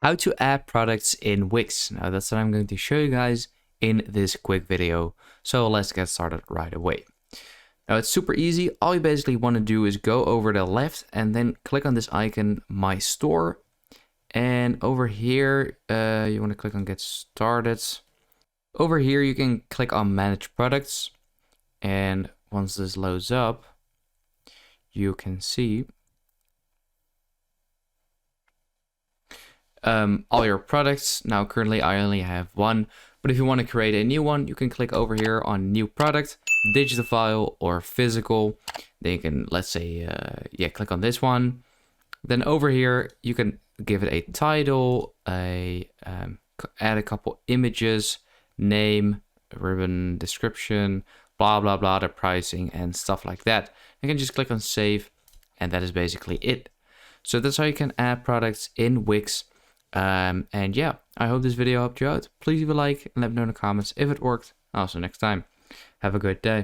how to add products in Wix. Now that's what I'm going to show you guys in this quick video. So let's get started right away. Now it's super easy. All you basically want to do is go over to the left and then click on this icon, My Store. And over here, you want to click on Get Started. Over here, you can click on Manage Products. And once this loads up, you can see all your products. Now currently I only have one, but if you want to create a new one, you can click over here on New Product, Digital File or Physical. Then you can, let's say, click on this one. Then over here, you can give it a title, add a couple images, name, ribbon, description, blah, blah, blah, the pricing and stuff like that. You can just click on Save, and that is basically it. So that's how you can add products in Wix. And yeah, I hope this video helped you out. Please leave a like and let me know in the comments if it worked. Also next time. Have a good day.